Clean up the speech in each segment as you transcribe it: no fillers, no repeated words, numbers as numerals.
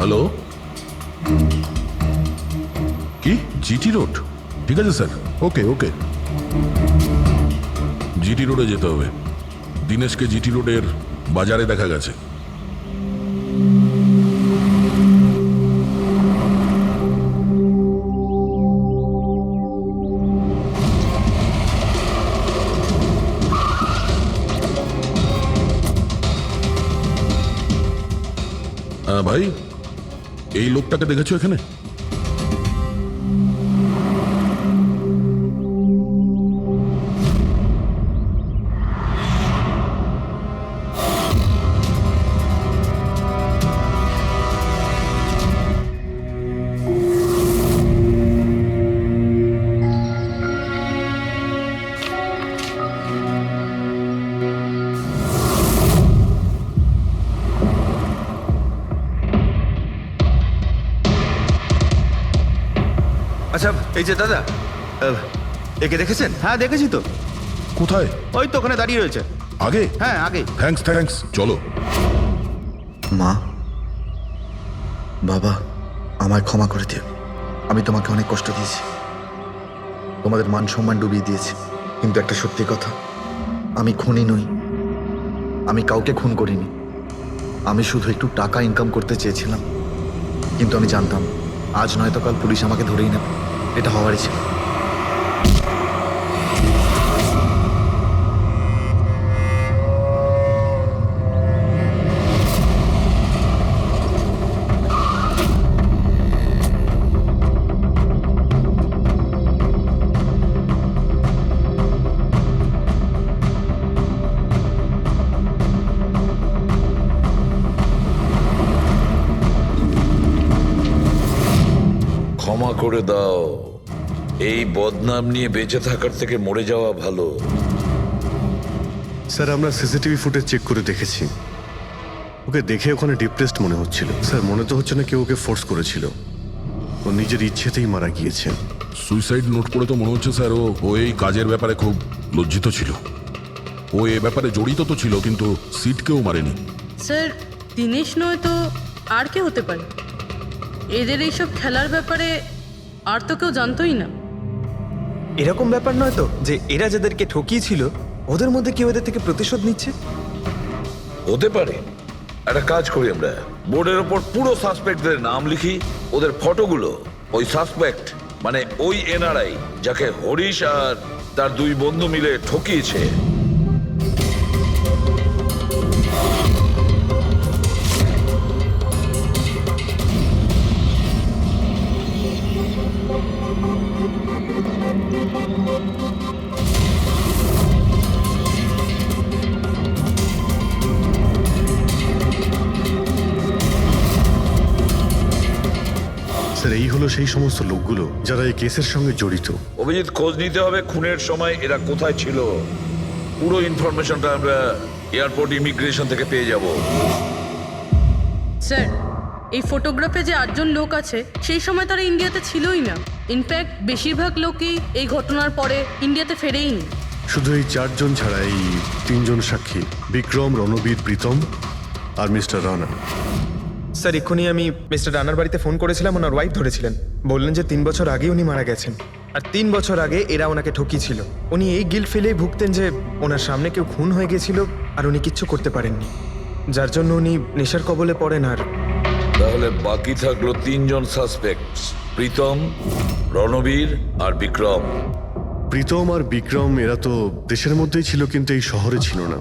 Hello, কি GT road? ঠিক আছে স্যার, ওকে ওকে। জিটি রোডে যেতে হবে। দিনেশকে জিটি রোডের বাজারে দেখা গেছে। ভাই, এই লোকটাকে দেখেছো এখানে? আচ্ছা, এই যে দাদা, একে দেখেছেন? হ্যাঁ দেখেছি তো, কোথায়? ওই তো ওখানে দাঁড়িয়ে রয়েছে। আগে? হ্যাঁ আগে। থ্যাঙ্কস থ্যাঙ্কস, চলো। মা, বাবা, আমায় ক্ষমা করে দিও। আমি তোমাকে অনেক কষ্ট দিয়েছি, তোমাদের মান সম্মান ডুবিয়ে দিয়েছি। কিন্তু একটা সত্যি কথা, আমি খুনি নই, আমি কাউকে খুন করিনি। আমি শুধু একটু টাকা ইনকাম করতে চেয়েছিলাম, কিন্তু আমি জানতাম আজ নয়তো কাল পুলিশ আমাকে ধরেই নেবে। এটা হওয়ারই ছিল। ক্ষমা করে দাও। এই বদনাম নিয়ে বেঁচে থাকার থেকে মরে যাওয়া ভালো। স্যার, আমরা সিসিটিভি ফুটেজ চেক করে দেখেছি। ওকে দেখে ওখানে ডিপ্রেসড মনে হচ্ছিল। স্যার, মনে তো হচ্ছে না কেউ ওকে ফোর্স করেছিল, ও নিজের ইচ্ছেতেই মারা গিয়েছে। সুইসাইড নোট পড়ে তো মনে হচ্ছে স্যার ও এই কাজের ব্যাপারে খুব লজ্জিত ছিল। ও এ ব্যাপারে জড়িত তো ছিল, কিন্তু সিটকেও মারেনি। স্যার, দিনেশ নয় তো আর কে হতে পারে? এদের এইসব খেলার ব্যাপারে আর তো কেউ জানতোই না। এরকম ব্যাপার নয় তো যে এরা যাদেরকে ঠকিয়েছিল ওদের মধ্যে কেউ এদের থেকে প্রতিশোধ নিচ্ছে? হতে পারে। একটা কাজ করি, আমরা বোর্ডের ওপর পুরো সাসপেক্টদের নাম লিখি, ওদের ফটোগুলো ওই সাসপেক্ট মানে ওই এনআরআই যাকে হরিশ আর তার দুই বন্ধু মিলে ঠকিয়েছে, স্যার, এই হলো সেই সমস্ত লোকগুলো যারা এই কেসের সঙ্গে জড়িত। অভিজিৎ, খোঁজ নিতে হবে খুনের সময় এরা কোথায় ছিল। পুরো ইনফরমেশনটা আমরা এয়ারপোর্ট ইমিগ্রেশন থেকে পেয়ে যাব। স্যার, এই ফটোগ্রাফে যে 8জন লোক আছে সেই সময় তারা ইন্ডিয়াতে ছিলই না। ইনফ্যাক্ট বেশিরভাগ লোকই এই ঘটনার পরে ইন্ডিয়াতে ফেরেইনি। শুধু এই 4 জন ছাড়া এই 3 জন সাক্ষী, বিক্রম, রণবীর, প্রীতম আর মিস্টার রানা। স্যার, এক্ষুনি আমি মিস্টার রানার বাড়িতে ফোন করেছিলাম, ওনার ওয়াইফ ধরেছিলেন। বললেন যে 3 বছর আগে উনি মারা গেছেন, আর 3 বছর আগে এরা ওনাকে ঠকিয়েছিল। উনি এই গিল্ট ফিলেই ভুগতেন যে ওনার সামনে কেউ খুন হয়ে গেছিল আর উনি কিচ্ছু করতে পারেননি, যার জন্য উনি নেশার কবলে পড়েন। আর তাহলে বাকি থাকলো 3 জন সাসপেক্ট, প্রীতম, রণবীর আর বিক্রম। প্রীতম আর বিক্রম এরা তো দেশের মধ্যেই ছিল, কিন্তু এই শহরে ছিল না।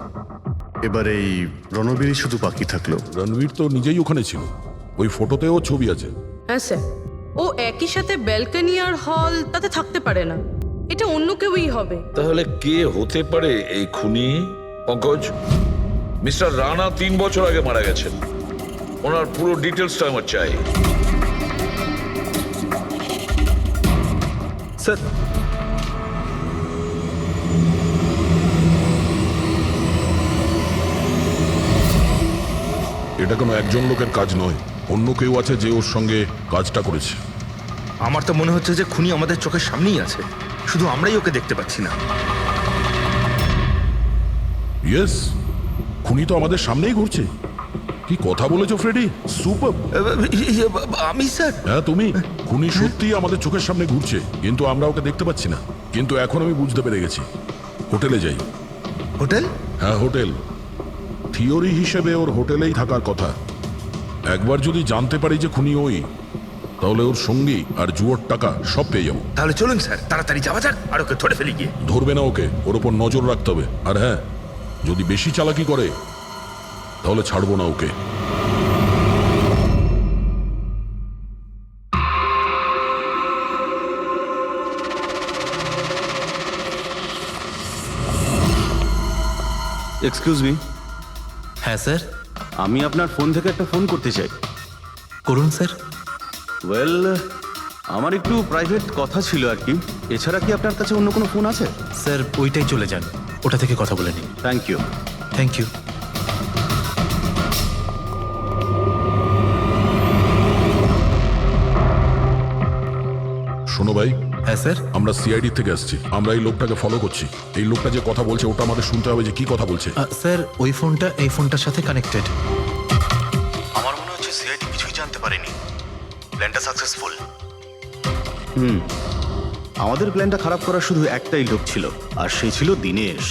এবার এই রণবীরই শুধু বাকি থাকলো। রণবীর তো নিজেই ওখানে ছিল, ওই ফটোতেও ছবি আছে। হ্যাঁ স্যার, ও একই সাথে ব্যালকনি আর হল তাতে থাকতে পারে না। এটা অন্য কেউই হবে। তাহলে কে হতে পারে এই খুনি? পঙ্কজ, মিস্টার রানা 3 বছর আগে মারা গেছেন, ওনার পুরো ডিটেলসটা আমার চাই। স্যার, এটা কোনো একজন লোকের কাজ নয়, অন্য কেউ আছে যে ওর সঙ্গে কাজটা করেছে। আমার তো মনে হচ্ছে যে খুনি আমাদের চোখের সামনেই আছে, শুধু আমরাই ওকে দেখতে পাচ্ছি না। ইয়েস, খুনি তো আমাদের সামনেই ঘুরছে। কি কথা বলেছো ফ্রেডি, সুপার। আমি স্যার, হ্যাঁ তুমি। খুনি সত্যি আমাদের চোখের সামনে ঘুরছে, কিন্তু আমরা ওকে দেখতে পাচ্ছি না। কিন্তু এখন আমি বুঝতে পেরে গেছি। হোটেলে যাই। হোটেল? হ্যাঁ হোটেল। থিওরি হিসেবে ওর হোটেলেই থাকার কথা। একবার যদি জানতে পারি যে খুনি ওই, তাহলে ওর সঙ্গী আর জুয়োর টাকা সব পেয়ে যাবো। তাহলে চলুন স্যার, তাড়াতাড়ি যাওয়া যাক আর ওকে ধরে ফেলি গিয়ে। ধরবে না ওকে, ওর ওপর নজর রাখতে হবে। আর হ্যাঁ, যদি বেশি চালাকি করে তাহলে ছাড়বো না ওকে। Excuse me. হ্যাঁ স্যার, আমি আপনার ফোন থেকে একটা ফোন করতে চাই। করুন স্যার। ওয়েল, আমার একটু প্রাইভেট কথা ছিল আর কি। এছাড়া কি আপনার কাছে অন্য কোনো ফোন আছে? স্যার ওইটাই চলে যান, ওটা থেকে কথা বলে নিন। Thank you. Thank you. শোনো ভাই, হ্যাঁ স্যার। আমরা সিআইডি থেকে আসছি। আমরা এই লোকটাকে ফলো করছি। এই লোকটা যে কথা বলছে ওটা আমাদের শুনতে হবে যে কি কথা বলছে। স্যার ওই ফোনটা এই ফোনটার সাথে কানেক্টেড। আমার মনে হচ্ছে সিআইডি কিছুই জানতে পারেনি। প্ল্যানটা সাকসেসফুল। আমাদের প্ল্যানটা খারাপ করার শুধু একটাই লোক ছিল, আর সে ছিল দিনেশ।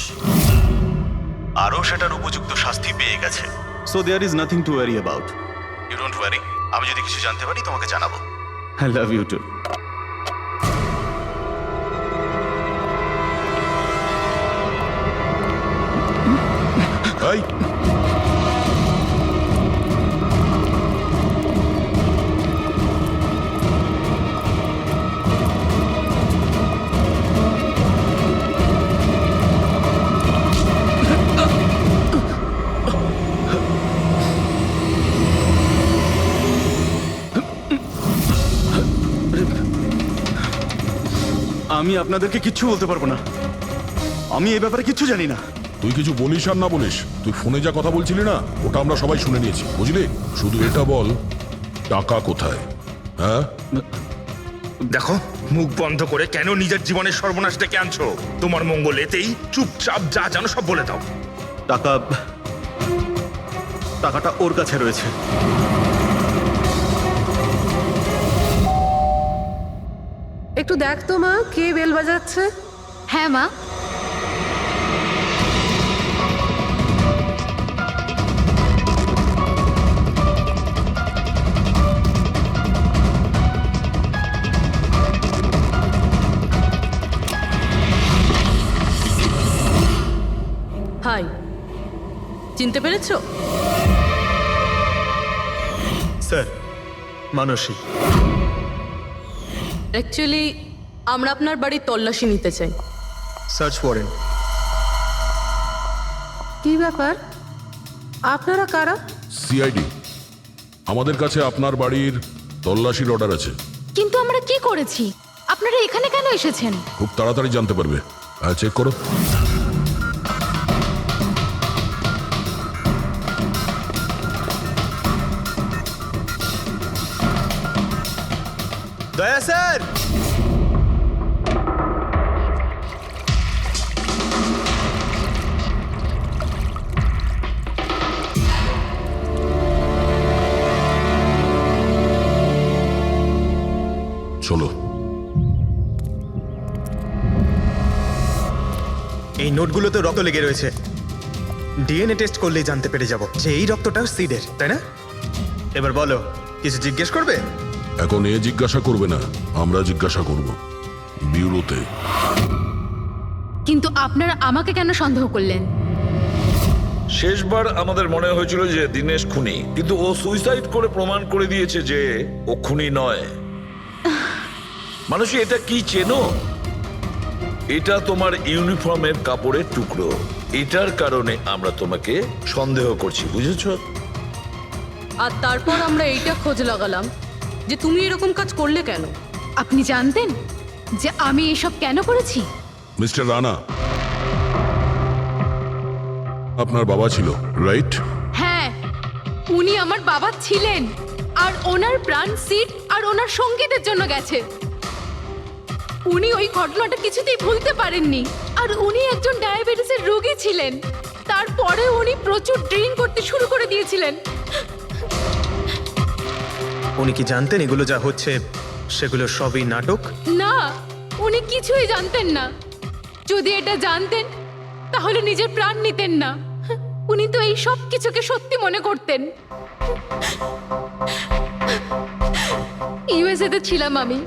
আরও সেটার উপযুক্ত শাস্তি পেয়ে গেছে। So there is nothing to worry about. You don't worry, আমি যদি কিছু জানতে পারি তোমাকে জানাবো। I love you too. এই, আমি আপনাদেরকে কিচ্ছু বলতে পারবো না। আমি এই ব্যাপারে কিচ্ছু জানি না। তুই কিছু বলিস আর না বলিস, তুই ফোনে যা কথা বলছিলি না ওটা আমরা সবাই শুনে নিয়েছি, বুঝলি? শুধু এটা বল, টাকা কোথায়? হ্যাঁ, দেখো, মুখ বন্ধ করে কেন নিজের জীবনের সর্বনাশ ডেকে আনছো? তোমার মঙ্গল এতেই, চুপচাপ যা জানো সব বলে দাও। টাকাটা ওর কাছে রয়েছে। একটু দেখ তো মা, কে বেল বাজাচ্ছে? হ্যাঁ মা। হাই, চিনতে পেরেছো? স্যার, মানসী। অ্যাকচুয়ালি আমরা আপনার বাড়ির তল্লাশি নিতে চাই। Search warrant. কি ব্যাপার, আপনারা কারা? সিআইডি। আমাদের কাছে আপনার বাড়ির তল্লাশির অর্ডার আছে। কিন্তু আমরা কি করেছি? আপনারা এখানে কেন এসেছেন? খুব তাড়াতাড়ি জানতে পারবে। হ্যাঁ, চেক করো। দয়া স্যার। চলো। এই নোটগুলোতে রক্ত লেগে রয়েছে। ডিএনএ টেস্ট করলেই জানতে পেরে যাব যে এই রক্তটা সিডের, তাই না? এবার বলো, কিছু জিজ্ঞেস করবে? এখন এ জিজ্ঞাসা করবে না, আমরা জিজ্ঞাসা করব ব্যুরোতে। কিন্তু আপনারা আমাকে কেন সন্দেহ করলেন? শেষবার আমাদের মনে হয়েছিল যে দিনেশ খুনি, কিন্তু ও সুইসাইড করে প্রমাণ করে দিয়েছে যে ও খুনি নয়। মানুষই এটা কি চেনো? এটা তোমার ইউনিফর্মের কাপড়ের টুকরো। এটার কারণে আমরা তোমাকে সন্দেহ করছি, বুঝেছো? আর তারপর আমরা এইটা খোঁজ লাগালাম যে তুমি এরকম কাজ করলে কেন। আপনি জানতেন যে আমি এসব কেন করেছি? মিস্টার রানা, আপনার বাবা ছিল, রাইট? হ্যাঁ, উনি আমার বাবা ছিলেন, আর ওনার প্রাণ সিট আর ওনার সঙ্গীদের জন্য গেছে। উনি ওই ঘটনাটা কিছুতেই ভুলতে পারেননি, আর উনি একজন ডায়াবেটিসের রোগী ছিলেন। তারপরে উনি প্রচুর ড্রিঙ্ক করতে শুরু করে দিয়েছিলেন। উনি কি জানতেন এগুলো যা হচ্ছে সেগুলো সবই নাটক? না, উনি কিছুই জানতেন না। যদি এটা জানতেন তাহলে নিজের প্রাণ নিতেন না। উনি তো এই সব কিছুকে সত্যি মনে করতেন। ইউএসএ তে ছিলাম আমি,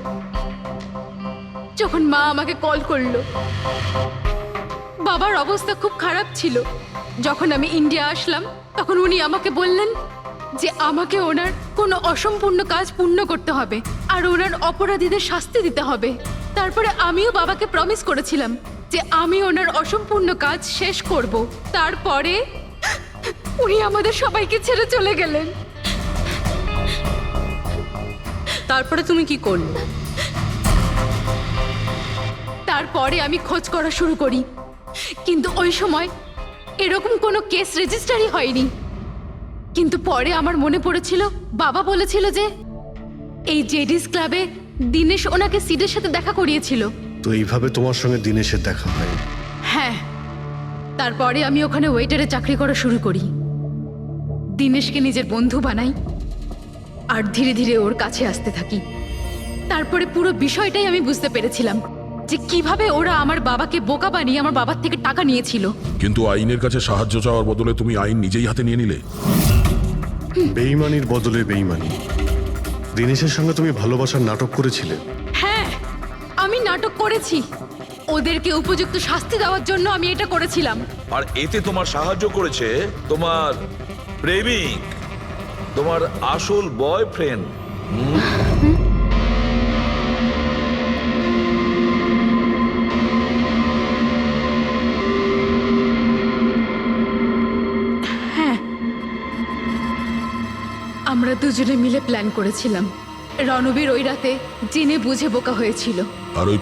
যখন মা আমাকে কল করলো। বাবার অবস্থা খুব খারাপ ছিল। যখন আমি ইন্ডিয়া আসলাম তখন উনি আমাকে বললেন যে আমাকে ওনার কোনো অসম্পূর্ণ কাজ পূর্ণ করতে হবে আর ওনার অপরাধীদের শাস্তি দিতে হবে। তারপরে আমিও বাবাকে প্রমিস করেছিলাম যে আমি ওনার অসম্পূর্ণ কাজ শেষ করব। তারপরে উনি আমাদের সবাইকে ছেড়ে চলে গেলেন। তারপরে তুমি কি করলে? তারপরে আমি খোঁজ করা শুরু করি, কিন্তু ওই সময় এরকম কোনো কেস রেজিস্টারই হয়নি। কিন্তু পরে আমার মনে পড়েছিল বাবা বলেছিল যে এই জেডিস ক্লাবে দিনেশ ওনাকে সিডের সাথে দেখা করিয়েছিল। তো এইভাবে তোমার সঙ্গে দিনেশের দেখা হয়? হ্যাঁ, তারপরে আমি ওখানে ওয়েটারে চাকরি করা শুরু করি। দিনেশকে নিজের বন্ধু বানাই আর ধীরে ধীরে ওর কাছে আসতে থাকি। তারপরে পুরো বিষয়টাই আমি বুঝতে পেরেছিলাম যে কিভাবে ওরা আমার বাবাকে বোকা বানিয়ে আমার বাবার থেকে টাকা নিয়েছিল। কিন্তু আইনের কাছে সাহায্য চাওয়ার বদলে তুমি আইন নিজেই হাতে নিয়ে নিলে। বেইমানির বদলে বেইমানি। দিনেশের সঙ্গে তুমি ভালোবাসার নাটক করেছিলে। হ্যাঁ, আমি নাটক করেছি। ওদেরকে উপযুক্ত শাস্তি দেওয়ার জন্য আমি এটা করেছিলাম। আর এতে তোমার সাহায্য করেছে তোমার প্রেমিক, তোমার আসল বয়ফ্রেন্ড। আমরা দুজনে মিলে প্ল্যান করেছিলাম। রণবীর ওই রাতে জেনে বুঝে বোকা হয়েছিল। আর ওই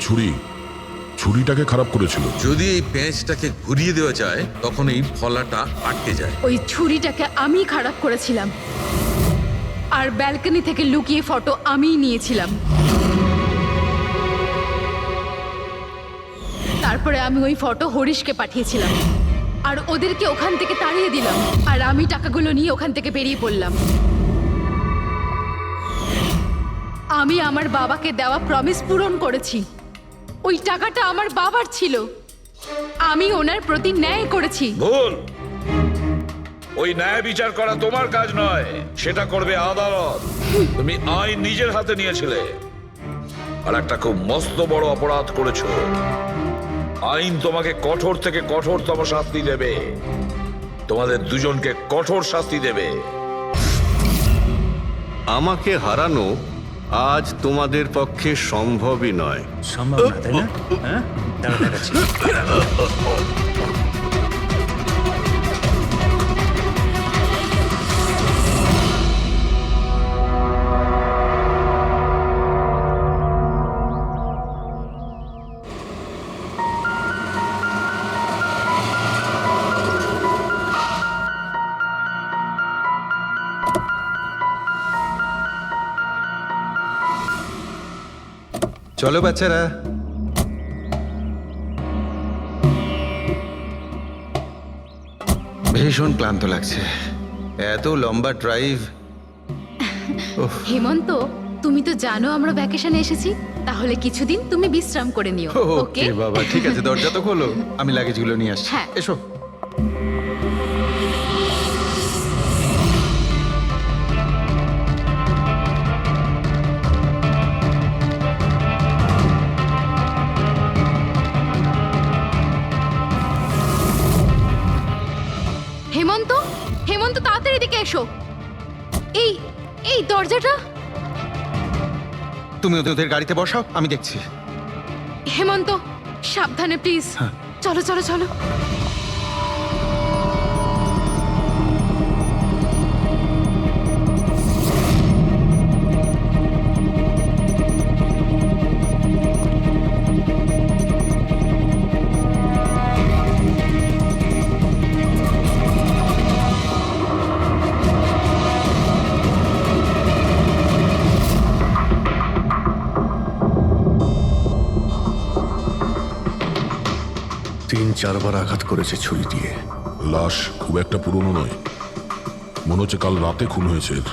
ছুরিটাকে খারাপ করেছিল। যদি এই প্যাঁচটাকে ঘুরিয়ে দেওয়া যায় তখন এই ফলাটা আটকে যায়। ওই ছুরিটাকে আমি খারাপ করেছিলাম আর ব্যালকনি থেকে লুকিয়ে ফটো আমিই নিয়েছিলাম। তারপরে আমি ওই ফটো হরিশকে পাঠিয়েছিলাম আর ওদেরকে ওখান থেকে তাড়িয়ে দিলাম। আর আমি টাকাগুলো নিয়ে ওখান থেকে বেরিয়ে পড়লাম। আমি আমার বাবাকে দেওয়া প্রমিস পূরণ করেছি। ওই টাকাটা আমার বাবার ছিল। আমি ওনার প্রতি ন্যায় করেছি। ভুল। ওই ন্যায় বিচার করা তোমার কাজ নয়, সেটা করবে আদালত। তুমি আইন নিজের হাতে নিয়েছিলে আর একটা খুব মস্ত বড় অপরাধ করেছো। আইন তোমাকে কঠোর থেকে কঠোরতম শাস্তি দেবে। তোমাদের দুজনকে কঠোর শাস্তি দেবে। আমাকে হারানো আজ তোমাদের পক্ষে সম্ভবই নয়। সম্ভব না, তাই না? হ্যাঁ, দাঁড়া দেখাচ্ছি। চলো বাচ্চারা। ভীষণ ক্লান্ত লাগছে, এত লম্বা ড্রাইভ। হেমন্ত, তুমি তো জানো আমরা ভ্যাকেশনে এসেছি, তাহলে কিছুদিন তুমি বিশ্রাম করে নিও। ওকে ওকে বাবা, ঠিক আছে, দরজা তো খোলো, আমি লাগেজগুলো নিয়ে আসছি। হ্যাঁ। এসো। হেমন্ত, হেমন্ত তাড়াতাড়ি এদিকে এসো। এই এই দরজাটা। তুমি ওদের গাড়িতে বসাও, আমি দেখছি। হেমন্ত, সাবধানে প্লিজ। চলো চলো চলো। তিন চারবার আঘাত করেছে ছুরি দিয়ে। লাশ খুব একটা পুরনো নয়, মনে হচ্ছে কাল রাতে খুন হয়েছে এর।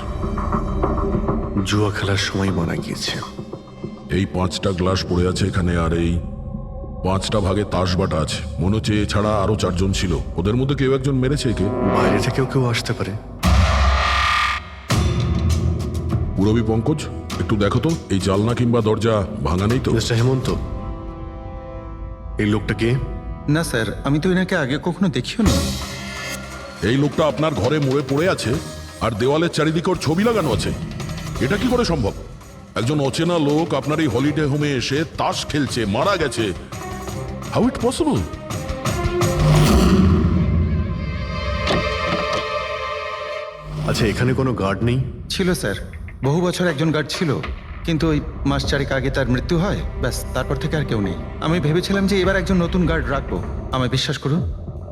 জুয়া খেলার সময় মারা গিয়েছে। এই 5টা গ্লাস পড়ে আছে এখানে, আর এই 5টা ভাগে তাস বাটা আছে। মনে হচ্ছে এছাড়া আরো 4 জন ছিল, ওদের মধ্যে কেউ একজন মেরেছে একে। বাইরে থেকেও কেউ আসতে পারে। পুরবী পঙ্কজ, একটু দেখো তো এই জালনা কিংবা দরজা ভাঙা নেই তো? মিস্টার হেমন্ত, এই লোকটা কে? না স্যার, আমি তো এনাকে আগে কখনো দেখিও নি। এই লোকটা আপনার ঘরে মরে পড়ে আছে, আর দেওয়ালের চারিদিকে ওর ছবি লাগানো আছে। এটা কি করে সম্ভব? একজন অচেনা লোক আপনার এই হলিডে হোমে এসে তাস খেলছে, মারা গেছে। How it possible? আচ্ছা, এখানে কোনো গার্ড নেই? ছিল স্যার, বহু বছর একজন গার্ড ছিল, কিন্তু ওই মাস চারেক আগে তার মৃত্যু হয়, ব্যাস তারপর থেকে আর কেউ নেই। আমি ভেবেছিলাম যে এবার একজন নতুন গার্ড রাখবো। আমায় বিশ্বাস করুন,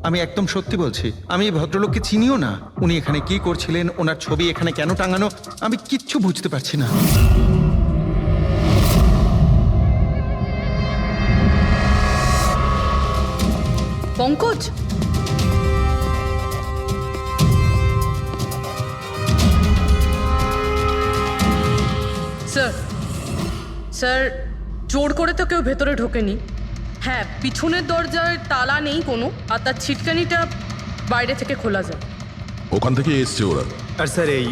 আমি একদম সত্যি বলছি, আমি এই ভদ্রলোককে চিনিও না। উনি এখানে কি করছিলেন, ওনার ছবি এখানে কেন টাঙানো, আমি কিচ্ছু বুঝতে পারছি না। পঙ্কজ, স্যার স্যার, জোর করে তো কেউ ভেতরে ঢোকেনি। হ্যাঁ, পিছনের দরজায় তালা নেই কোনো, আর তার ছিটকানিটা বাইরে থেকে খোলা যায়। ওখান থেকে এসছে ওরা। আর স্যার, এই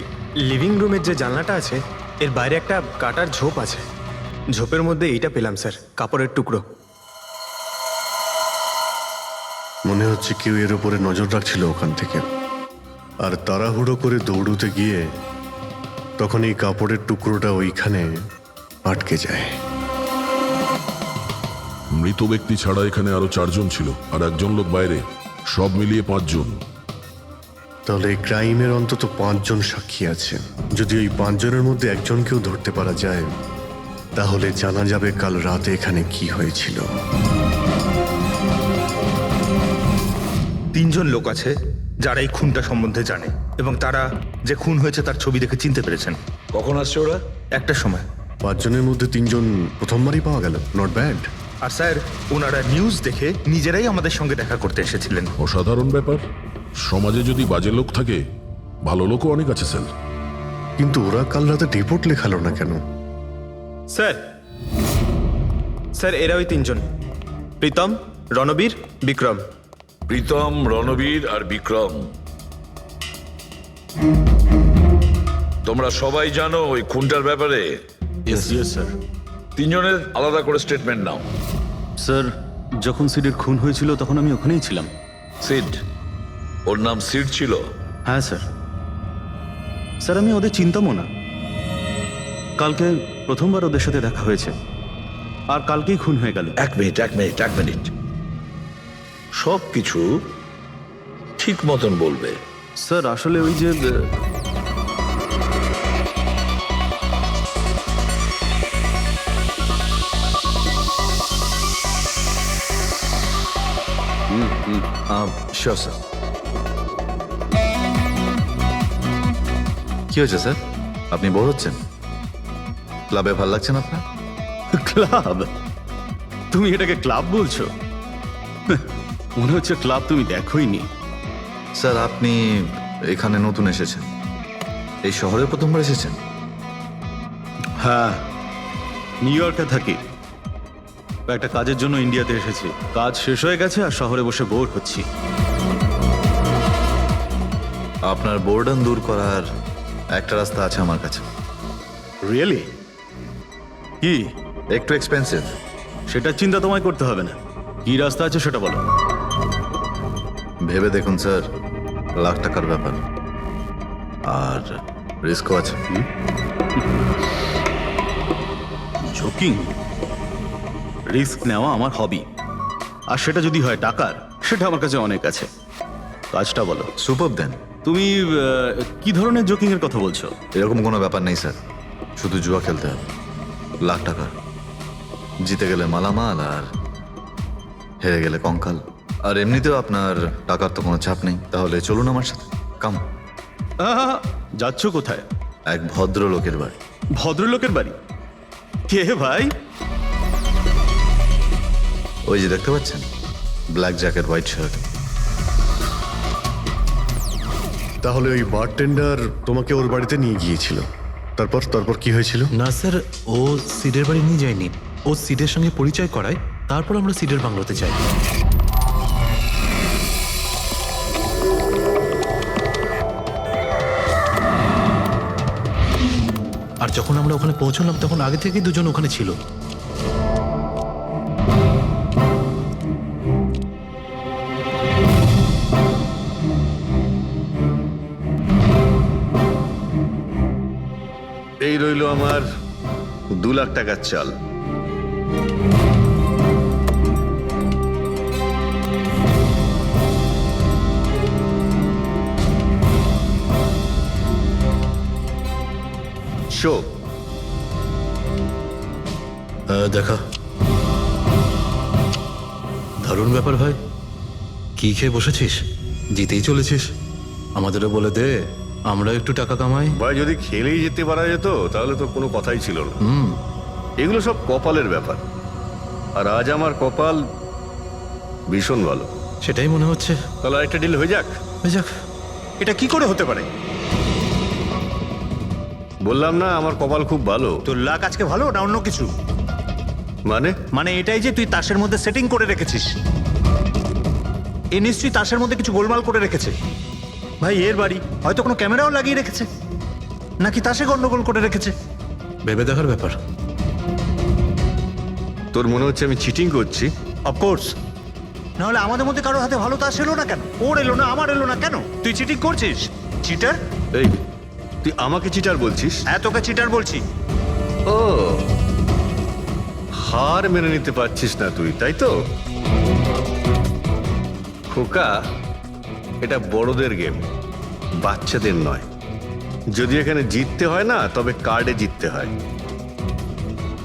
লিভিং রুমের যে জানলাটা আছে এর বাইরে একটা কাটার ঝোপ আছে। ঝোপের মধ্যে এইটা পেলাম স্যার, কাপড়ের টুকরো। মনে হচ্ছে কেউ এর উপরে নজর রাখছিল ওখান থেকে, আর তাড়াহুড়ো করে দৌড়ুতে গিয়ে তখন এই কাপড়ের টুকরোটা ওইখানে আটকে যায়। মৃত ব্যক্তি ছাড়া এখানে আরো 4 জন ছিল, আর একজন লোক বাইরে, সব মিলিয়ে 5 জন। তাহলে এই ক্রাইমের অন্তত 5 জন সাক্ষী আছে। যদি ওই 5 জনের মধ্যে একজনকেও ধরতে পারা যায়, তাহলে জানা যাবে কাল রাতে এখানে কি হয়েছিল। 3 জন লোক আছে যারা এই খুনটা সম্বন্ধে জানে, এবং তারা যে খুন হয়েছে তার ছবি দেখে চিনতে পেরেছেন। কখন আসছে ওরা? একটা সময়। 5 জনের মধ্যে 3 জন প্রথমবারই পাওয়া গেল, নট ব্যাড। আর স্যার, ওনারা নিউজ দেখে নিজেরাই আমাদের সঙ্গে দেখা করতে এসেছিলেন। অসাধারণ ব্যাপার। সমাজে যদি বাজে লোক থাকে, ভালো লোকও অনেক আছে স্যার। কিন্তু ওরা কাল রাতে রিপোর্ট লেখালো না কেন? স্যার স্যার, এরা ওই 3 জন, প্রীতম, রণবীর, বিক্রম। প্রীতম, রণবীর আর বিক্রম। তোমরা সবাই জানো ওই খুনটার ব্যাপারে? Yes sir. 3 জনের আলাদা করে স্টেটমেন্ট নাও। স্যার, যখন সিডের খুন হয়েছিল তখন আমি ওখানেই ছিলাম। সিড? ওর নাম সিড ছিল? হ্যাঁ স্যার। স্যার, আমি ওদের চিনতামও না। কালকে প্রথমবার ওদের সাথে দেখা হয়েছে, আর কালকেই খুন হয়ে গেল। এক মিনিট। সব কিছু ঠিক মতন বলবে। স্যার, আসলে ওই যে শিওর স্যার। কি হয়েছে স্যার? আপনি বোর হচ্ছেন? ক্লাবে ভালো লাগছে না আপনার? ক্লাব? তুমি এটাকে ক্লাব বলছো? মনে হচ্ছে ক্লাব তুমি দেখোইনি। স্যার, আপনি এখানে নতুন এসেছেন, এই শহরে প্রথমবার এসেছেন? হ্যাঁ, নিউ ইয়র্কে থাকি। একটা কাজের জন্য ইন্ডিয়াতে এসেছি। কাজ শেষ হয়ে গেছে আর শহরে বসে বোর হচ্ছি। আপনার বোর্ডন দূর করার একটা রাস্তা আছে আমার কাছে। রিয়েলি? কি? একটু এক্সপেন্সিভ। সেটার চিন্তা তোমায় করতে হবে না। কি রাস্তা আছে সেটা বলো। ভেবে দেখুন স্যার, লাখ টাকার ব্যাপার, আর রিস্কও আছে। জোকিং? রিস্ক নেওয়া আমার হবি, আর সেটা যদি হয় টাকার, সেটা আমার কাছে অনেক আছে। কাজটা বলো। সুপার দেন। তুমি কি ধরনের জোকিং এর কথা বলছো? এরকম কোনো ব্যাপার নেই স্যার, শুধু জুয়া খেলতে হবে। লাখ টাকা, জিতে গেলে মালামাল, আর হেরে গেলে কঙ্কাল। আর এমনিতেও আপনার টাকার তো কোনো চাপ নেই। তাহলে চলুন আমার সাথে, কাম। যাচ্ছ কোথায়? এক ভদ্রলোকের বাড়ি। ভদ্রলোকের বাড়ি? কে ভাই? ওই যে দেখতে পাচ্ছেন, ব্ল্যাক জ্যাকেট, হোয়াইট শার্ট। তাহলে ওই বারটেন্ডার তোমাকে ওর বাড়িতে নিয়ে গিয়েছিল, তারপর তারপর কি হয়েছিল? না স্যার, ও সিডের বাড়ি নিয়ে যায়নি, ও সিডের সঙ্গে পরিচয় করায়, তারপর আমরা সিডের বাংলোতে যাই। আর যখন আমরা ওখানে পৌঁছলাম তখন আগে থেকেই দুজন ওখানে ছিল। এই রইল আমার 2 লাখ টাকার চাল। শো দেখা, দারুণ ব্যাপার ভাই। কি খেয়ে বসেছিস? জিতেই চলেছিস, আমাদেরও বলে দে, আমরা একটু টাকা কামাই। ভাই, যদি খেলেই যেতে পারা যেত তাহলে তো কোনো কথাই ছিল না। এগুলো সব কপালের ব্যাপার, আর আজ আমার কপাল ভীষণ ভালো। সেটাই মনে হচ্ছে। তাহলে আরেকটা ডিল হয়ে যাক। হয়ে যাক। এটা কি করে হতে পারে? বললাম না আমার কপাল খুব ভালো। তোর লাক আজকে ভালো না অন্য কিছু? মানে এটাই যে তুই তাসের মধ্যে সেটিং করে রেখেছিস। এ নিশ্চয়ই তাসের মধ্যে কিছু গোলমাল করে রেখেছে। ভাই, এর বাড়ি হয়তো কোনো ক্যামেরাও লাগিয়ে রেখেছে, নাকি তাসে গন্ডগোল করে রেখেছে। ভেবে দেখার ব্যাপার। তোর মনে হচ্ছে আমি চিটিং করছি? অফকোর্স, নাহলে আমাদের মধ্যে কারো হাতে ভালো তাস এলো না কেন? ওর এলো না, আমার এলো না কেন? তুই চিটিং করছিস, চিটার। এই, তুই আমাকে চিটার বলছিস? হ্যাঁ, তোকে চিটার বলছি। ও, হার মেনে নিতে পারছিস না তুই, তাই তো? খোকা, এটা বড়দের গেম, বাচ্চাদের নয়। যদি এখানে জিততে হয় না, তবে কার্ডে জিততে হয়।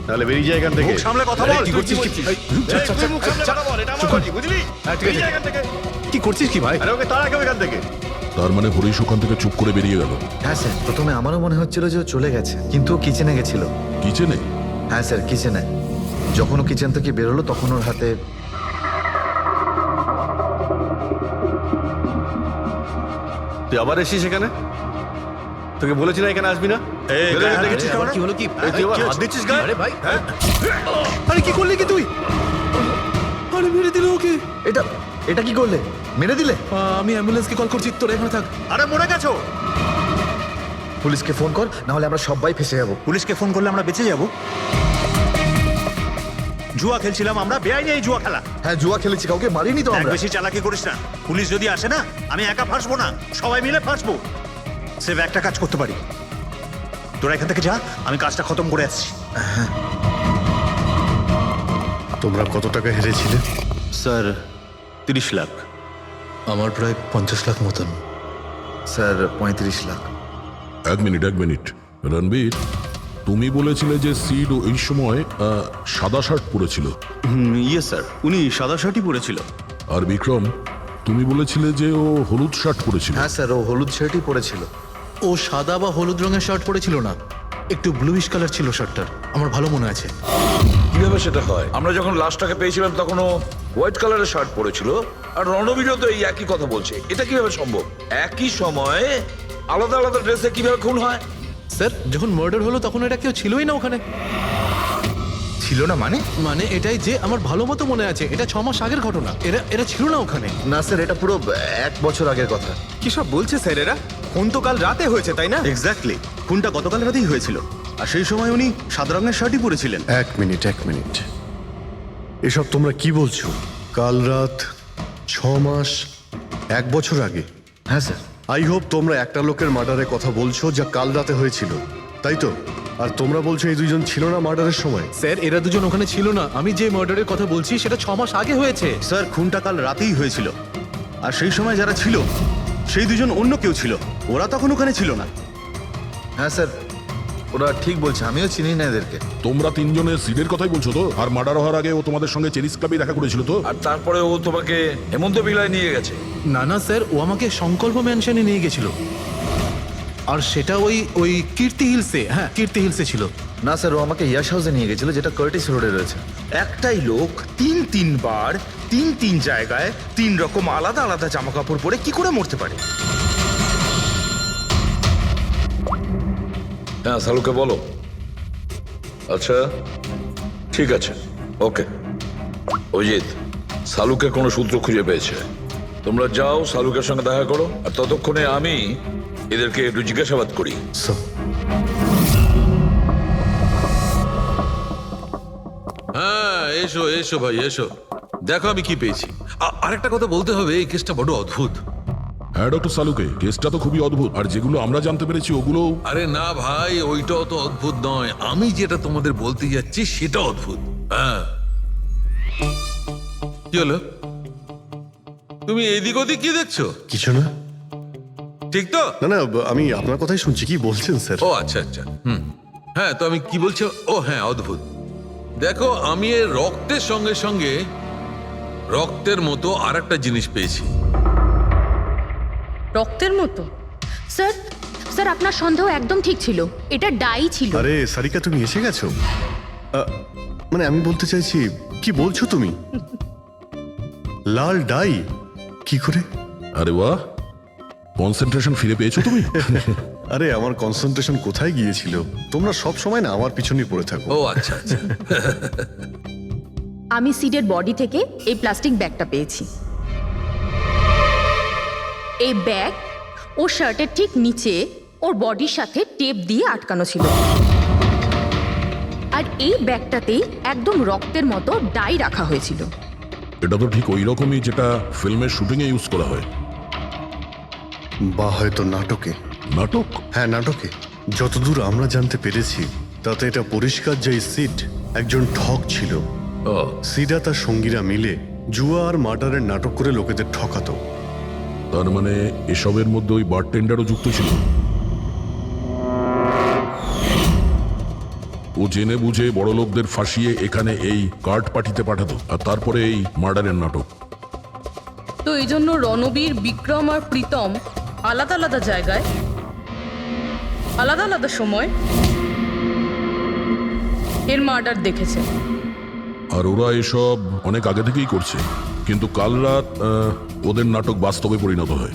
তাহলে বেরিয়ে যায় এখান থেকে। মুখ সামলে কথা বল। কি করছিস? কি করছিস কি ভাই? আরে ওকে তাড়া কেউ এখান থেকে। তার মানে হরিশ ওখান থেকে চুপ করে বেরিয়ে গেল? হ্যাঁ স্যার, প্রথমে আমারও মনে হচ্ছিল যে ও চলে গেছে, কিন্তু ও কিচেনে গেছিল। কিচেনে? হ্যাঁ স্যার, কিচেনে। যখন ও কিচেন থেকে বেরোলো তখন ওর হাতে তুই আবার এসিস এখানে? তোকে বলেছি না এখানে আসবি না? বেরো এখান থেকে। কি হলো কি? এই, তুই আবার হাত দিচ্ছিস গায়ে? আরে ভাই, আরে কি করলি কি তুই? আরে মেরে দিল ওকে। এটা এটা কি করলে? মেরে দিলে? আমি অ্যাম্বুলেন্সকে কল করছি, তোরা এখানে থাক। আরে মরে গেছো? পুলিশকে ফোন কর, না হলে আমরা সবাই ফেসে যাবো। পুলিশকে ফোন করলে আমরা বেঁচে যাব? জুয়া খেলছিলাম আমরা, বেআইনি এই জুয়া খেলা। হ্যাঁ, জুয়া খেলেছি, কাউকে মারিনি তো আমরা। বেশি চালাকি করিস না। পুলিশ যদি আসে না, আমি একা ফাঁসবো না, সবাই মিলে ফাঁসবো। সেভ একটা কাজ করতে পারি, তোরা এখান থেকে যা, আমি কাজটা খতম করে আসছি। তোমরা কত টাকা হেরেছিলে? স্যার, 30 লাখ। আমার প্রায় 50 লাখ মতন। স্যার, 35 লাখ। এক মিনিট রণবীর, তুমি বলেছিলে যে সিড ওই সময় সাদা শার্ট পরেছিল। ইয়ে স্যার, উনি সাদা শার্টই পরেছিল। আর বিক্রম, তুমি বলেছিলে যে ও হলুদ শার্ট পরেছিল। হ্যাঁ স্যার, ও হলুদ শার্টই পরেছিল। ও সাদা বা হলুদ রঙের শার্ট পরেছিল না, একটু ব্লুইশ কালার ছিল শার্টটার, আমার ভালো মনে আছে। কিভাবে সেটা হয়? আমরা যখন লাশটাকে পেয়েছিলাম তখন ও হোয়াইট কালারের শার্ট পরেছিল, আর রণবীরও তো এই একই কথা বলছে। এটা কিভাবে সম্ভব? একই সময়ে আলাদা আলাদা ড্রেসে কিভাবে খুন হয়? স্যার, যখন মার্ডার হলো তখন এটা কেউ ছিলই না ওখানে। ছিল না মানে? মানে এটাই যে আমার ভালো মতো মনে আছে, এটা 6 মাস আগের ঘটনা। এরা ছিল না ওখানে। না স্যার, এটা পুরো 1 বছর আগের কথা। কি সব বলছে স্যার এরা? ফোন তো কাল রাতে হয়েছে, তাই না? এক্স্যাক্টলি, খুনটা গতকাল রাতেই হয়েছিল, আর সেই সময় উনি সাদা রঙের শার্টই পরেছিলেন। এক মিনিট, এসব তোমরা কি বলছো? কাল রাত, 6 মাস, 1 বছর আগে? হ্যাঁ স্যার। আই হোপ তোমরা একটা লোকের মার্ডারের কথা বলছো যা কাল রাতে হয়েছিল, তাই তো? আর তোমরা বলছো এই দুজন ছিল না মার্ডারের সময়? স্যার, এরা দুজন ওখানে ছিল না। আমি যে মার্ডারের কথা বলছি সেটা 6 মাস আগে হয়েছে। স্যার, খুনটা কাল রাতেই হয়েছিল, আর সেই সময় যারা ছিল সেই দুজন অন্য কেউ ছিল, ওরা তখন ওখানে ছিল না। হ্যাঁ স্যার, ওরা ঠিক বলছে, আমিও চিনি না এদেরকে। তোমরা তিনজনের সিডের কথাই বলছো তো? আর মার্ডার হওয়ার আগে ও তোমাদের সঙ্গে চেরিস ক্লাবে দেখা করেছিল তো? আর তারপরে ও তোমাকে হেমন্ত বিলায় নিয়ে গেছে? না স্যার, ও আমাকে সংকল্প ম্যানশনে নিয়ে গেছিল, আর সেটা ওই কীর্তি হিলসে। হ্যাঁ, কীর্তি হিলসে ছিল। না স্যার, ও আমাকে ইয়াশ হাউসে নিয়ে গেছিল, যেটা কার্টিস রোডে রয়েছে। একটাই লোক তিনবার 3 জায়গায় 3 রকম আলাদা আলাদা জামা কাপড় পরে কি করে মরতে পারে? হ্যাঁ সালুকে বলো। আচ্ছা ঠিক আছে, ওকে। অজিত, সালুকে কোনো সূত্র খুঁজে পেয়েছে। তোমরা যাও সালুকের সঙ্গে দেখা করো, আর ততক্ষণে আমি এদেরকে একটু জিজ্ঞাসাবাদ করি। হ্যাঁ এসো এসো ভাই এসো, দেখো আমি কি পেয়েছি। আরেকটা কথা বলতে হবে, এই কেসটা বড় অদ্ভুত। হ্যাঁ ডক্টর সালুকে, কেসটা তো খুবই অদ্ভুত, আর যেগুলো আমরা জানতে পেরেছি ওগুলো। আরে না ভাই, ওইটাও তো অদ্ভুত নয়, আমি যেটা তোমাদের বলতে যাচ্ছি সেটা অদ্ভুত। হ্যাঁ কি হলো, তুমি এদিক ওদিক কি দেখছো? কিছু না। ঠিক তো? না না, আমি আপনার কথাই শুনছি। কি বলছেন স্যার? ও আচ্ছা আচ্ছা, হ্যাঁ তো আমি কি বলছি, ও হ্যাঁ অদ্ভুত। দেখো আমি এর রক্তের সঙ্গে সঙ্গে রক্তের মতো আর একটা জিনিস পেয়েছি। রক্তের মতো? স্যার স্যার আপনার সন্দেহ একদম ঠিক ছিল, এটা ডাই ছিল। আরে সারিকা, তুমি এসে গেছো? মানে আমি বলতে চাইছি, কি বলছো তুমি? লাল ডাই কি করে? আরে বাহ, কনসেন্ট্রেশন ফিরে পেয়েছো তুমি। আরে আমার কনসেন্ট্রেশন কোথায় গিয়েছিল? তোমরা সব সময় না আমার পিছনেই পড়ে থাকো। ও আচ্ছা আচ্ছা। আমি সিডের বডি থেকে এই প্লাস্টিক ব্যাগটা পেয়েছি। এই ব্যাগ ওর শার্টের ঠিক নিচে ওর বডির সাথে টেপ দিয়ে আটকানো ছিল, আর এই ব্যাগটাতেই একদম রক্তের মতো ডাই রাখা হয়েছিল। এটা তো ঠিক ওই রকমই যেটা ফিল্মের শুটিং এ ইউজ করা হয়। বা হয়তো নাটকে। নাটক? হ্যাঁ নাটকে। যতদূর আমরা জানতে পেরেছি তাতে এটা পরিষ্কার যে সিড একজন ঠক ছিল। সিডা তার সঙ্গীরা মিলে জুয়া আর মার্ডারের নাটক করে লোকেদের ঠকাতো। তার মানে এসবের মধ্যে ওই বারটেন্ডারও যুক্ত ছিল। ও জেনে বুঝে বড় লোকদের ফাঁসিয়ে এখানে এই কার্ড পাঠিতে পাঠাতো, আর তারপরে এই মার্ডারের নাটক। তো এই জন্য রণবীর, বিক্রম আর প্রীতম আলাদা আলাদা জায়গায় আলাদা আলাদা সময় এর মার্ডার দেখেছে। আর ওরা এসব অনেক আগে থেকেই করছে, কিন্তু কাল রাত ওদের নাটক বাস্তবে পরিণত হয়।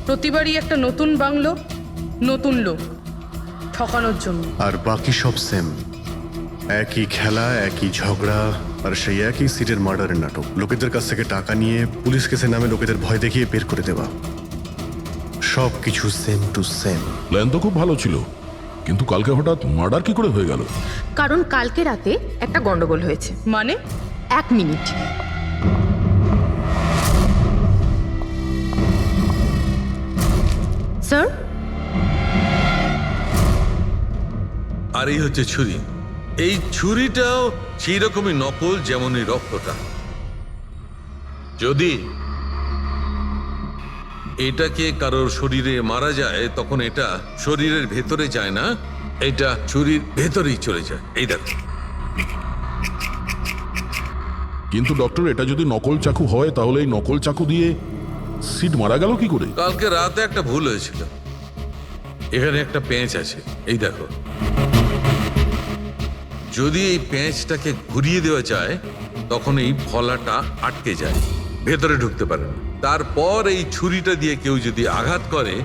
প্রতিবারই একটা নতুন বাংলো, নতুন লোক ঠকানোর জন্য। আর বাকি সব সেম, একই খেলা, একই ঝগড়া, আর সেই একই সিটের মার্ডারের নাটক। লোকেদের কাছ থেকে টাকা নিয়ে পুলিশ কেসে নামে লোকেদের ভয় দেখিয়ে বের করে দেওয়া, সব কিছু সেম টু সেম। প্ল্যান তো খুব ভালো ছিল, কিন্তু কালকে হঠাৎ মার্ডার কি করে হয়ে গেল? কারণ কালকে রাতে একটা গন্ডগোল হয়েছে। মানে? 1 মিনিট। স্যার, আর এই হচ্ছে ছুরি। এই ছুরিটাও সেই রকমই নকল যেমন এই রক্তটা। যদি এটাকে কারোর শরীরে মারা যায় তখন এটা শরীরের ভেতরে যায় না, এটা ছুরির ভেতরেই চলে যায়। এই দেখো। কিন্তু ডক্টর, এটা যদি নকল চাকু হয় তাহলে এই নকল চাকু দিয়ে সিড মারা গেল কি করে? কালকে রাতে একটা ভুল হয়েছিল। এখানে একটা পেঁচ আছে, এই দেখো। যদি এই পেঁচটাকে ঘুরিয়ে দেওয়া যায় তখন এই ফলাটা আটকে যায়, ভেতরে ঢুকতে পারে না। তারপর এই ছুরিটা দিয়ে কেউ যদি আঘাত করে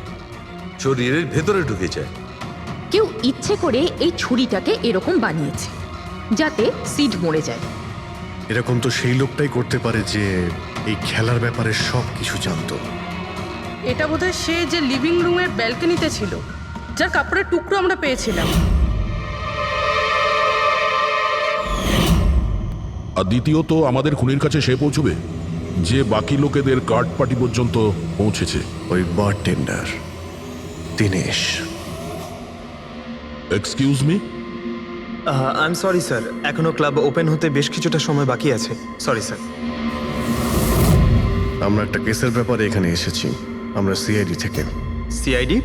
শরীরের ভেতরে ঢুকে যায়। কেউ ইচ্ছে করে এই ছুরিটাকে এরকম বানিয়েছে যাতে সিড মরে যায়। এরকম তো সেই লোকটাই করতে পারে যে এই খেলার ব্যাপারে সব কিছু জানতো। এটা বোধহয় সে যে লিভিং রুমের ব্যালকনিতে ছিল, যার কাপড়ের টুকরো আমরা পেয়েছিলাম। আর দ্বিতীয়ত, আমাদের খুনির কাছে সে পৌঁছবে যে বাকি লোকেদের কার্ড পার্টি পর্যন্ত পৌঁছেছে। ওই bartender Dinesh. Excuse me? I am sorry sir, এখনো ক্লাব ওপেন হতে বেশ কিছুটা সময় বাকি আছে। Sorry sir. আমরা একটা কেসের ব্যাপারে এখানে এসেছি, আমরা সিআইডি থেকে। সিআইডি?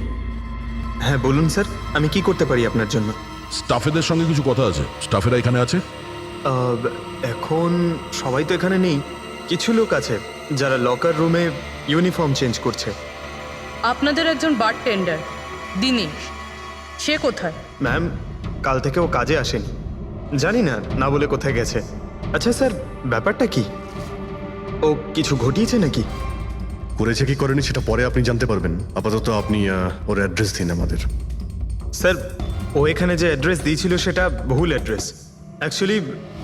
হ্যাঁ বলুন স্যার, আমি কি করতে পারি আপনার জন্য? স্টাফেদের সঙ্গে কিছু কথা আছে। স্টাফেরা এখানে আছে? এখন সবাই তো এখানে নেই, কিছু লোক আছে যারা লকার রুমে ইউনিফর্ম চেঞ্জ করছে। আপনাদের একজন বারটেন্ডার দিনেশ, সে কোথায়? ম্যাম, কাল থেকে ও কাজে আসেনি, জানি না না বলে কোথায় গেছে। আচ্ছা স্যার, ব্যাপারটা কি? ও কিছু ঘটিয়েছে নাকি? করেছে কি করেনি সেটা পরে আপনি জানতে পারবেন। আপাতত আপনি ওর অ্যাড্রেস দিন আমাদের। স্যার ও এখানে যে অ্যাড্রেস দিয়েছিল সেটা ভুল অ্যাড্রেস। অ্যাকচুয়ালি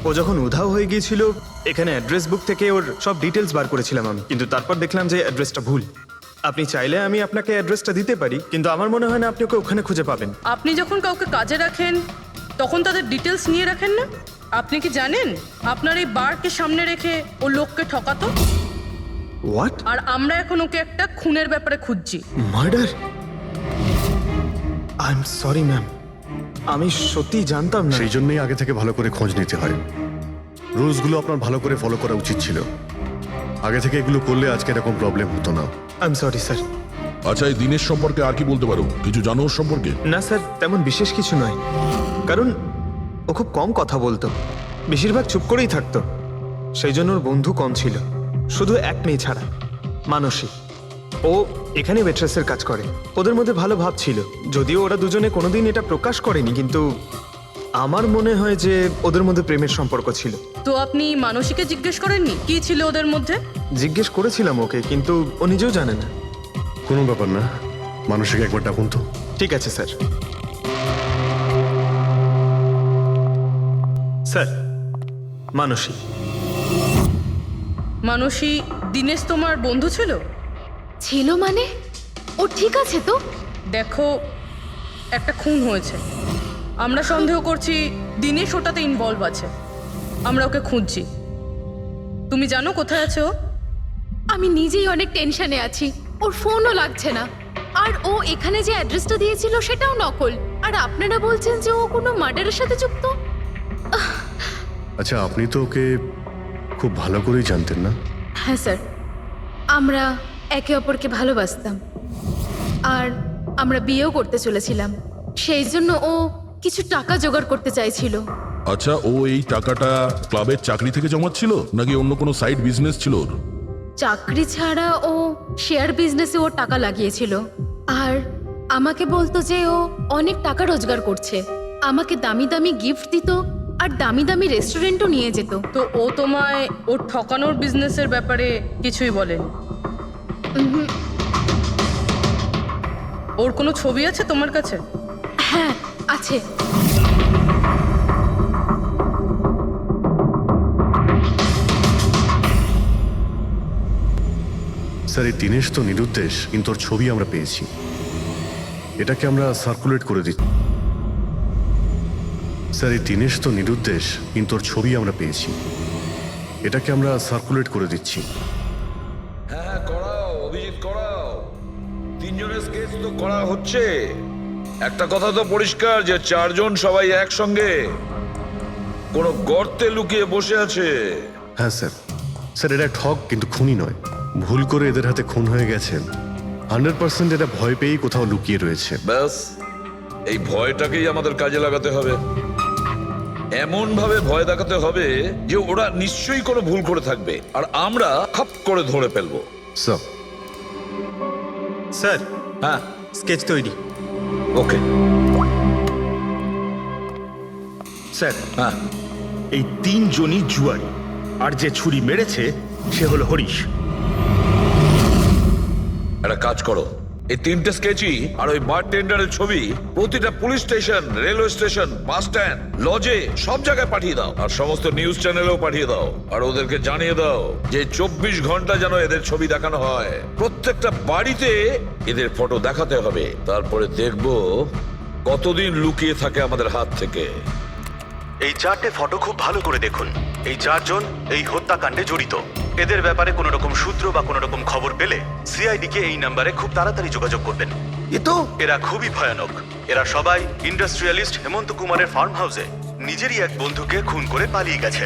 ও যখন উধাও হয়ে গিয়েছিল এখানে অ্যাড্রেস বুক থেকে ওর সব ডিটেলস বার করেছিলাম আমি, কিন্তু তারপর দেখলাম যে অ্যাড্রেসটা ভুল। আপনি চাইলে আমি আপনাকে অ্যাড্রেসটা দিতে পারি, কিন্তু আমার মনে হয় না আপনি ওকে ওখানে খুঁজে পাবেন। আপনি যখন কাউকে কাজে রাখেন তখন তাদের ডিটেলস নিয়ে রাখেন না? আপনি কি জানেন আপনার এই বারকে সামনে রেখে ও লোককে ঠকাতো? হোয়াট? আর আমরা এখন ওকে একটা খুনের ব্যাপারে খুঁজছি। Murder? I am sorry ma'am, আমি সত্যি জানতাম না। সেই জন্যই আগে থেকে ভালো করে খোঁজ নিতে হয়। রুলসগুলো আপনার ভালো করে ফলো করা উচিত ছিল। আগে থেকে এগুলো করলে আজকে এরকম প্রবলেম হতো না। I am sorry sir. আচ্ছা, এই দিনের সম্পর্কে আর কি বলতে পারো? কিছু জানো ওর সম্পর্কে? না স্যার, তেমন বিশেষ কিছু নয়, কারণ ও খুব কম কথা বলতো, বেশিরভাগ চুপ করেই থাকতো। সেই জন্য ওর বন্ধু কম ছিল, শুধু এক মেয়ে ছাড়া, মানসী। ও এখানে ওয়েট্রেসের কাজ করে। ওদের মধ্যে ভালো ভাব ছিল, যদিও ওরা দুজনে কোনোদিন এটা প্রকাশ করেনি, কিন্তু আমার মনে হয় যে ওদের মধ্যে প্রেমের সম্পর্ক ছিল। তো আপনি মানসীকে জিজ্ঞেস করেননি কি ছিল ওদের মধ্যে? জিজ্ঞেস করেছিলাম ওকে, কিন্তু ও নিজেও জানে না। কোনো ব্যাপার না, মানুষকে একবার ডাকুন তো। ঠিক আছে স্যার। স্যার, মানসী। মানসী দিনেশ তোমার বন্ধু ছিল? ছিল মানে? ও ঠিক আছে তো? দেখো, একটা খুন হয়েছে, আমরা সন্দেহ করছি দিনেশ ওটাতে ইনভলভ আছে। আমরা ওকে খুঁজছি। তুমি জানো কোথায় আছে ও? আমি নিজেই অনেক টেনশনে আছি, ওর ফোনও লাগছে না। আর ও এখানে যে অ্যাড্রেসটা দিয়েছিল সেটাও নকল। আর আপনারা বলছেন যে ও কোনো মার্ডারের সাথে যুক্ত? আচ্ছা, আপনি তো ওকে খুব ভালো করেই জানতেন না? হ্যাঁ স্যার, আমরা একে অপরকে ভালোবাসতাম আর আমরা বিয়েও করতে চলেছিলাম। সেই জন্য ও কিছু টাকা জোগাড় করতে চাইছিল। আচ্ছা, ও এই টাকাটা ক্লাবের চাকরি থেকে জমাচ্ছিল নাকি অন্য কোনো সাইড বিজনেস ছিল ওর? চাকরি ছাড়া ও শেয়ার বিজনেসে ও টাকা লাগিয়েছিল। আর আমাকে বলতো যে ও অনেক টাকা রোজগার করছে, আমাকে দামি দামি গিফট দিত আর দামি দামি রেস্টুরেন্টও নিয়ে যেত। তো ও তোমায় ওর ঠকানোর বিজনেসের ব্যাপারে কিছুই বলেনি? ওর কোনো ছবি আছে তোমার কাছে? হ্যাঁ আছে। স্যার, এই দিনেশ তো নিরুদ্দেশ, কিন্তু ওর ছবি আমরা পেয়েছি। এটাকে আমরা সার্কুলেট করে দিচ্ছি। স্যার, এই দিনেশ তো নিরুদ্দেশ, কিন্তু ওর ছবি আমরা পেয়েছি। এটাকে আমরা সার্কুলেট করে দিচ্ছি। হ্যাঁ, করাও অভিজিৎ, করাও। তিনজনের স্কেচ তো করা হচ্ছে। একটা কথা তো পরিষ্কার যে চারজন সবাই একসঙ্গে কোনো গর্তে লুকিয়ে বসে আছে। হ্যাঁ স্যার। স্যার, এরা ঠক কিন্তু খুনি নয়। ভুল করে এদের হাতে খুন হয়ে গেছেন। 100% এরা ভয় পেয়েই কোথাও লুকিয়ে রয়েছে। ব্যাস, এই ভয়টাকেই আমাদের কাজে লাগাতে হবে। এমন ভাবে ভয় দেখাতে হবে যে ওরা নিশ্চয়ই কোনো ভুল করে থাকবে আর আমরা খপ করে ধরে ফেলবো। স্যার। স্যার, হ্যাঁ, স্কেচ তৈরি। ওকে স্যার, হ্যাঁ, এই তিনজনই জুয়ারি, আর যে ছুরি মেরেছে সে হলো হরিশ। একটা কাজ করো, এই তিনটে স্কেচই আর ওই বার টেন্ডারের ছবি প্রতিটা police station, railway station, bus stand, লজে সব জায়গায় পাঠিয়ে দাও। আর সমস্ত নিউজ চ্যানেলেও পাঠিয়ে দাও। আর ওদেরকে জানিয়ে দাও যে 24 ঘন্টা যেন এদের ছবি দেখানো হয়। প্রত্যেকটা বাড়িতে এদের ফটো দেখাতে হবে। তারপরে দেখবো কতদিন লুকিয়ে থাকে আমাদের হাত থেকে। এই 4টে ফটো খুব ভালো করে দেখুন। এই 4জন এই হত্যাকাণ্ডে জড়িত। এদের ব্যাপারে কোনো রকম সূত্র বা কোনো রকম খবর পেলে সিআইডি কে এই নাম্বারে খুব তাড়াতাড়ি যোগাযোগ করবেন। এরা খুবই ভয়ানক। এরা সবাই ইন্ডাস্ট্রিয়ালিস্ট হেমন্ত কুমারের ফার্ম হাউসে নিজেরই এক বন্ধুকে খুন করে পালিয়ে গেছে।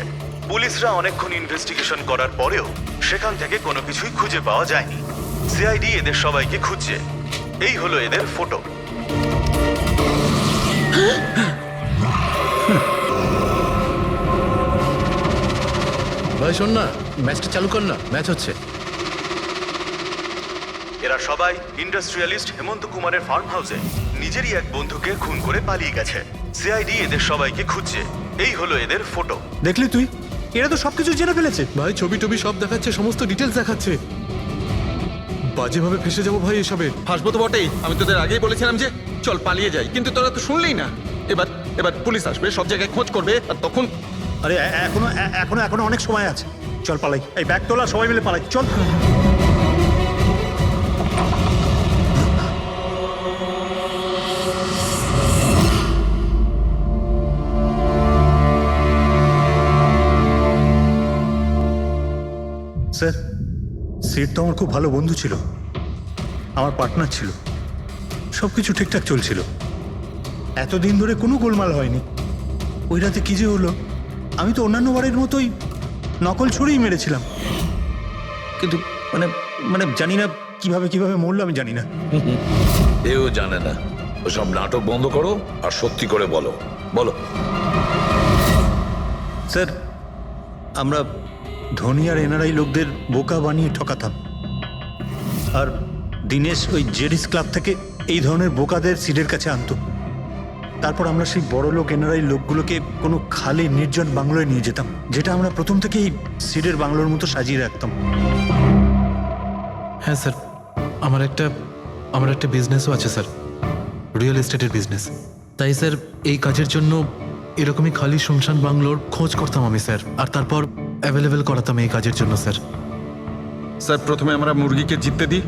পুলিশরা অনেকক্ষণ ইনভেস্টিগেশন করার পরেও সেখান থেকে কোনো কিছুই খুঁজে পাওয়া যায়নি। সিআইডি এদের সবাইকে খুঁজছে। এই হলো এদের ফটো। ভাই শোন না, ম্যাচটা চালু কর না, ম্যাচ হচ্ছে। এরা সবাই ইন্ডাস্ট্রিয়ালিস্ট হেমন্ত কুমারের ফার্ম হাউসে নিজেরই এক বন্ধুকে খুন করে পালিয়ে গেছে। সিআইডি এদের সবাইকে খুঁজছে। এই হলো এদের ফটো। দেখলি তুই, এরা তো সবকিছু জেনে ফেলেছে। ভাই ছবি টবি সব দেখাচ্ছে, সমস্ত ডিটেলস দেখাচ্ছে। বাজেভাবে ফেসে যাবো ভাই এসবে। হাসবো তো বটেই, আমি তোদের আগেই বলেছিলাম যে চল পালিয়ে যাই, কিন্তু তোরা তো শুনলেই না। এবার এবার পুলিশ আসবে, সব জায়গায় খোঁজ করবে, আর তখন আরে এখনো এখনো এখনো অনেক সময় আছে, চল পালাই। এই ব্যাগ তোলা, সবাই মিলে পালাই, চল। স্যার, সিট তো আমার খুব ভালো বন্ধু ছিল, আমার পার্টনার ছিল, সব কিছু ঠিকঠাক চলছিল, এতদিন ধরে কোনো গোলমাল হয়নি। ওই রাতে কি যে হলো, আমি তো অন্যান্য বারের মতোই নকল ছুরিই মেরেছিলাম, কিন্তু মানে মানে জানি না কিভাবে কিভাবে মরলো, আমি জানি না। এও জানে না। ওসব নাটক বন্ধ করো আর সত্যি করে বলো। বলো। স্যার, আমরা ধনী আর এনআরআই লোকদের বোকা বানিয়ে ঠকাতাম, আর দিনেশ ওই জেডিস ক্লাব থেকে এই ধরনের বোকাদের সিডের কাছে আনতো। তারপর আমরা সেই বড় লোক এনআরআই লোকগুলোকে কোনো খালি নির্জন বাংলোয় নিয়ে যেতাম, যেটা আমরা প্রথম থেকেই সিডের বাংলোর মতো সাজিয়ে রাখতাম। হ্যাঁ স্যার, আমার একটা বিজনেসও আছে স্যার, রিয়েল এস্টেটের বিজনেস। তাই স্যার এই কাজের জন্য এরকমই খালি শুনশান বাংলোর খোঁজ করতাম আমি স্যার, আর তারপর অ্যাভেলেবেল করাতাম এই কাজের জন্য স্যার। স্যার প্রথমে আমরা মুরগিকে জিততে দিই,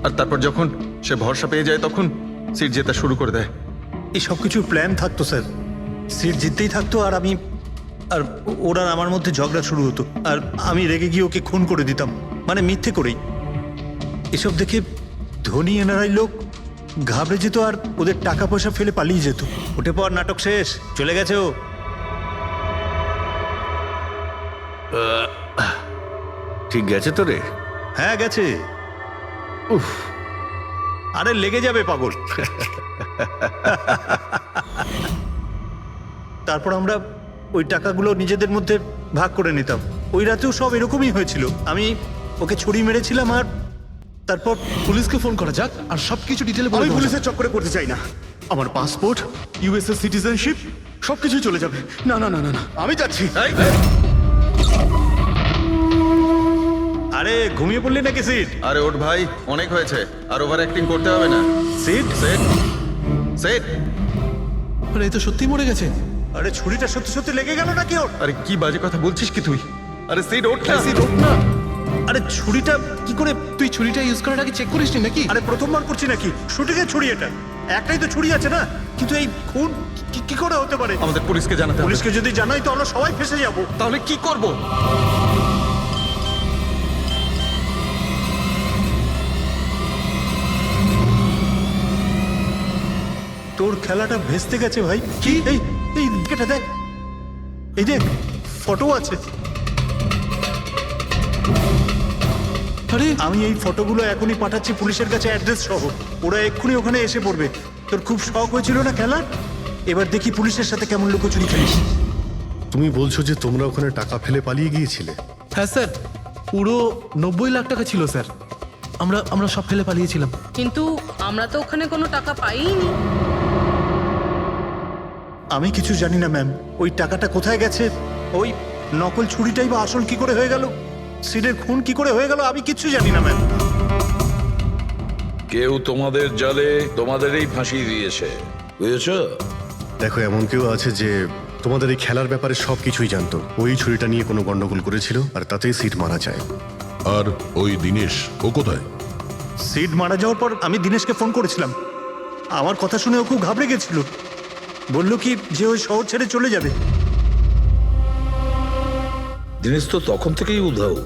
আর তারপর যখন সে ভরসা পেয়ে যায় তখন সিট জেতা শুরু করে দেয়। এই সব কিছুর প্ল্যান থাকতো স্যার, সিট জিততেই থাকতো, আর আমি আর ওরা আমার মধ্যে ঝগড়া শুরু হতো, আর আমি রেগে গিয়ে ওকে খুন করে দিতাম, মানে মিথ্যে করেই। এসব দেখে ধনী এনআরআই লোক ঘাবড়ে যেত আর ওদের টাকা পয়সা ফেলে পালিয়ে যেত। উঠে পর, নাটক শেষ, চলে গেছে ও। ঠিক গেছে তো রে? হ্যাঁ গেছে। উফ, আরে লেগে যাবে পাগল। তারপর আমরা ওই টাকাগুলো নিজেদের মধ্যে ভাগ করে নিতাম। ওই রাতেও সব এরকমই হয়েছিল, আমি ওকে ছুরি মেরেছিলাম, আর তারপর পুলিশকে ফোন করা যাক আর সবকিছু ডিটেলে আমি পুলিশের চক্করে পড়তে চাই না। আমার পাসপোর্ট, ইউএসএ সিটিজেনশিপ সবকিছুই চলে যাবে। না না না না না, আমি যাচ্ছি। আরে ঘুমিয়ে পড়লি নাকি সিট? আরে ওঠ ভাই, অনেক হয়েছে, আর ওভার অ্যাক্টিং করতে হবে না। Sit set set. আরে এই তো সত্যি মরে গেছে। আরে ছুরিটা সত্যি সত্যি লেগে গেল নাকি ওর? আরে কি বাজে কথা বলছিস কি তুই? আরে সিট ওঠ না। সিট ওঠ না। আরে ছুরিটা কি করে? তুই ছুরিটা ইউজ করার আগে চেক করিসনি নাকি? আরে প্রথমবার করছি নাকি? শুটিংয়ের ছুরি এটা, একটাই তো ছুরি আছে না, কিন্তু এই খুন কি করে হতে পারে? আমাদের পুলিশকে জানাতে হবে। পুলিশকে যদি জানাই তো আমরা সবাই ফেসে যাব। তাহলে কি করব? তোর খেলাটা ভেস্তে গেছে ভাই। কি? এই এই এটা দেখ, এই দেখ, ফটো আছে। আরে আমি এই ফটোগুলো এখনই পাঠাচ্ছি পুলিশের কাছে, অ্যাড্রেস সহ। ওরা এক্ষুনি ওখানে এসে পড়বে। তোর খুব শখ হয়েছিল না খেলার, এবার দেখি পুলিশের সাথে কেমন লুকোচুরি খেলিস। তুমি বলছো যে তোমরা ওখানে টাকা ফেলে পালিয়ে গিয়েছিলে? হ্যাঁ স্যার, পুরো 90 লাখ টাকা ছিল স্যার। আমরা সব ফেলে পালিয়েছিলাম। কিন্তু আমরা তো ওখানে কোনো টাকা পাইনি। আমি কিছু জানি না ম্যাম, ওই টাকাটা কোথায় গেছে, ওই নকল ছুরিটাই বা আসল কি করে হয়ে গেল, সিডের খুন কি করে হয়ে গেল, আমি কিচ্ছু জানি না ম্যাম। কেউ তোমাদের জালে তোমাদেরই ফাঁসি দিয়েছে, বুঝেছো? দেখো, এমন কেউ আছে যে তোমাদের এই খেলার ব্যাপারে সব কিছুই জানতো। ওই ছুরিটা নিয়ে কোনো গন্ডগোল করেছিল, আর তাতেই সিট মারা যায়। আর ওই দিনেশ, ও কোথায়? সিড মারা যাওয়ার পর আমি দিনেশকে ফোন করেছিলাম, আমার কথা শুনে ও খুব ঘাবড়ে গেছিল, বলল কি যে ওই শহর ছেড়ে চলে যাবে। দিনেশ তো তখন থেকেই উধাও।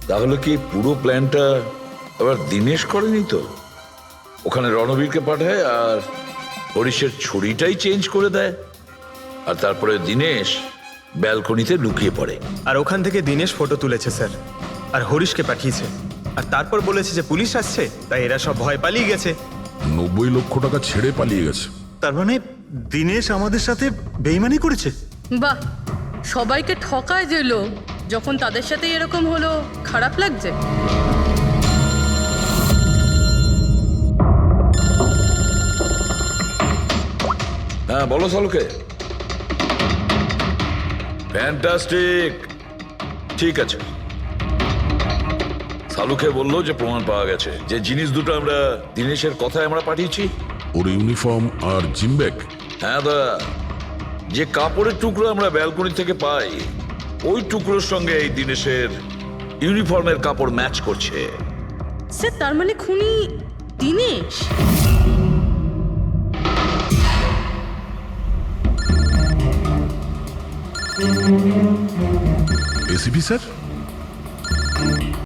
তাহলে কি পুরো প্ল্যানটা আবার দিনেশ করেনি তো? ওখানে রণবীরকে পাঠায় আর হরিশের ছুরিটাই চেঞ্জ করে দেয়, আর তারপরে দিনেশ ব্যালকনিতে লুকিয়ে পড়ে। আর ওখান থেকে দিনেশ ফটো তুলেছে স্যার, আর হরিশকে পাঠিয়েছে, আর তারপর বলেছে যে পুলিশ আসছে, তাই এরা সব ভয় পালিয়ে গেছে। 90 লক্ষ টাকা ছেড়ে পালিয়ে গেছে। তার মানে দিনেশ আমাদের সাথে বেইমানি করেছে? বাহ, সবাইকে ঠকায় যে লোক, যখন তাদের সাথে এরকম হলো খারাপ লাগছে। হ্যাঁ বলো সালুকে। ফ্যান্টাস্টিক, ঠিক আছে। শালুকে বললো যে প্রমাণ পাওয়া গেছে, যে জিনিস দুটো আমরা দিনেশের কথায় আমরা পাঠিয়েছি। ওর ইউনিফর্ম আর জিম ব্যাগ। হ্যাঁ দা, যে কাপড়ের টুকরো আমরা ব্যালকনি থেকে পাই ওই টুকরোর সঙ্গে এই দিনেশের ইউনিফর্মের কাপড় ম্যাচ করছে। স্যার তার মানে খুনি দিনেশ? ACP sir,